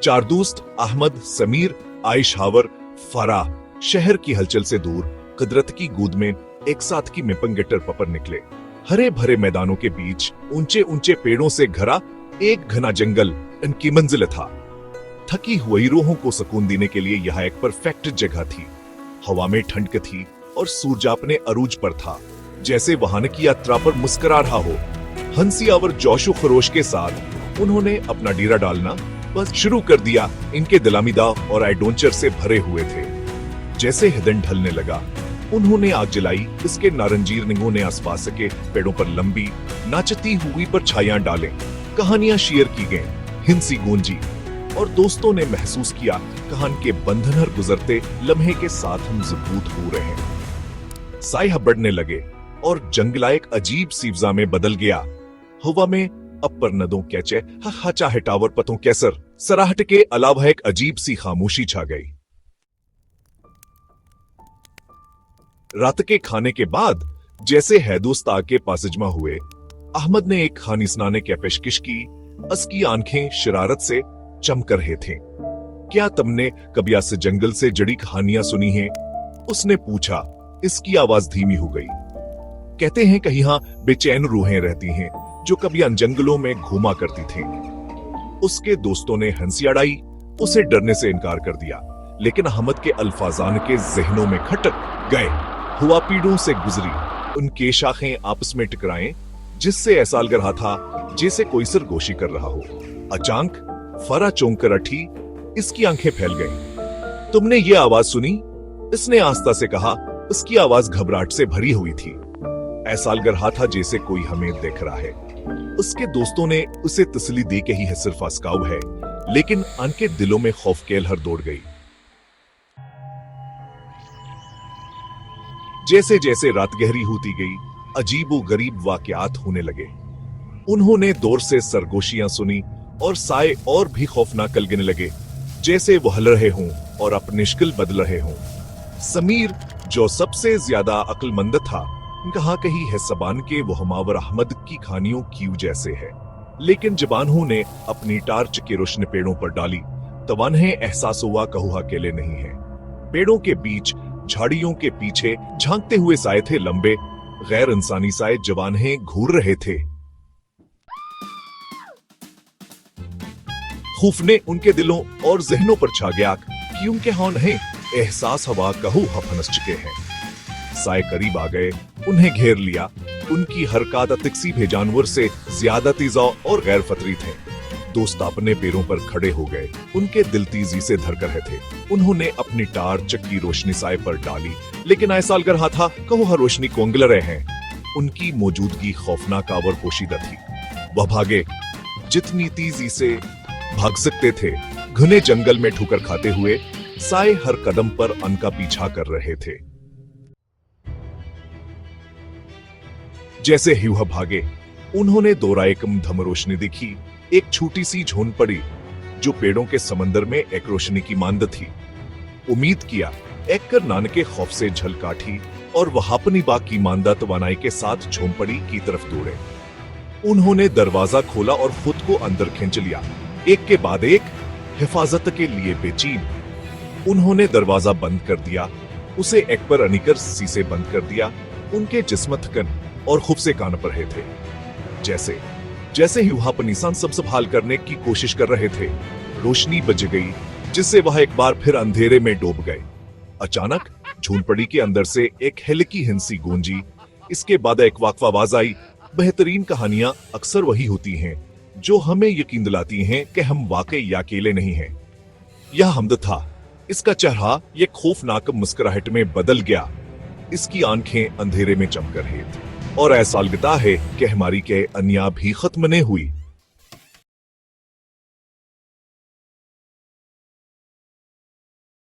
चार दोस्त अहमद, समीर, आइशावर, फराह शहर की हलचल से दूर कुदरत की गोद में एक सादगी में पंगेटर पपर निकले। हरे भरे मैदानों के बीच ऊंचे ऊंचे पेड़ों से घरा एक घना जंगल इनकी मंजिल था। थकी हुई रूहों को सुकून देने के लिए यह एक परफेक्ट जगह थी। हवा में ठंडक थी और सूरज अपने अरूज पर था, जैसे वाहन की यात्रा पर मुस्कुरा रहा हो। हंसी और जोशो खरोश के साथ उन्होंने अपना डेरा डालना बस शुरू कर दिया। इनके दिलामिदा और एडवेंचर से भरे हुए थे। जैसे हिदन ढलने लगा, उन्होंने आग जलाई। इसके नारंगी रंगों ने आसपास के पेड़ों पर लंबी नाचती हुई पर छाया डालें। कहानियां शेयर की गईं, हिंसी गूंजी और दोस्तों ने महसूस किया कहानी के बंधन हर गुजरते लम्हे के साथ हम मजबूत हो रहे हैं। साया बढ़ने लगे और जंगला एक अजीब सी फिजा में बदल गया। हवा में अब पर नदों कैचे चाहे टावर पतों कैसर सराहट के अलावा एक अजीब सी खामोशी छा गई। रात के खाने के बाद जैसे है दोस्त आके पास जमा हुए, अहमद ने एक खानी सुनाने की पेशकश की। उसकी आंखें शरारत से चमक रहे थे। क्या तुमने कभी ऐसे जंगल से जड़ी कहानियां सुनी हैं? उसने पूछा। इसकी आवाज धीमी हो गई। कहते हैं कहीं यहां बेचैन रूहें रहती हैं जो कभी अन जंगलों में घूमा करती थी। उसके दोस्तों ने हंसी अड़ाई, उसे डरने से इनकार कर दिया, लेकिन अहमद के अल्फाजान के जहनों में खटक गए। हुआ पीढ़ों से गुजरी, उनके शाखें आपस में टकराएं, जिससे ऐसा लग रहा था जैसे कोई सरगोशी कर रहा हो। अचानक फरा चौंक कर उठी, इसकी आंखें फैल गईं। तुमने ये आवाज सुनी? इसने आस्था से कहा। उसकी आवाज घबराहट से भरी हुई थी। ऐसा लग रहा था जैसे कोई हमें देख रहा है। उसके दोस्तों ने उसे तसल्ली दे के ही सिर्फ अस्काउ है, लेकिन उनके दिलों में खौफ की लहर दौड़ गई। जैसे जैसे रात गहरी होती गई, अजीबो गरीब वाकयात होने लगे। उन्होंने दौर से सरगोशियां सुनी और साए और भी खौफनाक लगने लगे, जैसे वो हल रहे हों और अपने शिकल बदल रहे हों। समीर, जो सबसे ज्यादा अक्लमंद था, कहा कही है जबान के वो हमावर अहमद की कहानियों की जैसे है, लेकिन जबानों ने अपनी टार्च की रोशनी पेड़ों पर डाली तो उन्हें एहसास हुआ कहू अकेले नहीं है। पेड़ों के बीच झाड़ियों के पीछे झांकते हुए साए थे लंबे, गैर इंसानी साए जवानें घूर रहे थे। खौफ ने उनके दिलों और जहनों पर छा गया कि उनके हाँ नहीं एहसास हवा कहू फनस चुके हैं। साए करीब आ गए, उन्हें घेर लिया। उनकी हरकत तिक्सी जानवर से ज्यादा तेजा और गैर फतरी थे। दोस्त अपने पैरों पर खड़े हो गए, उनके दिल तेजी से धड़क रहे थे। उन्होंने अपनी टार्च की रोशनी साए पर डाली, लेकिन ऐसा लग रहा था कि वह रोशनी को उंगल रहे हैं। उनकी मौजूदगी खौफनाक और पोशीदा थी। वह भागे, जितनी तेजी से भाग सकते थे। घने जंगल में ठोकर खाते हुए साए हर कदम पर उनका पीछा कर रहे थे। जैसे ही वह भागे, उन्होंने दोराएकम धम रोशनी देखी। एक छोटी सी झोंपड़ी जो पेड़ों के समंदर में एक रोशनी की मांद थी। उम्मीद किया एक कर नान के खौफ से झलकाठी और वह अपनी बाकी मांदा तवानाई के साथ झोंपड़ी की तरफ दौड़े। उन्होंने दरवाजा खोला और खुद को अंदर खींच लिया, एक के बाद एक, हिफाजत के लिए बेचैन। उन्होंने दरवाजा बंद कर दिया, उसे एक पर अनिकर शीशे बंद कर दिया। उनके जिस्म थकन और खुफ से कान पर रहे थे। जैसे ही वहां पर निशान सब संभाल करने की कोशिश कर रहे थे, रोशनी बज गई, जिससे वह एक बार फिर अंधेरे में डूब गए। अचानक झोंपड़ी के अंदर से एक हल्की हिंसी गूंजी। इसके बाद एक वाकवा आवाज आई। बेहतरीन कहानियां अक्सर वही होती हैं जो हमें यकीन दिलाती हैं कि हम वाकई अकेले नहीं हैं। यह हमद था। इसका चेहरा एक खौफनाक मुस्कुराहट में बदल गया। इसकी आंखें अंधेरे में चमक रही थी और ऐसा लगता है कि हमारी के अन्या भी खत्म नहीं हुई।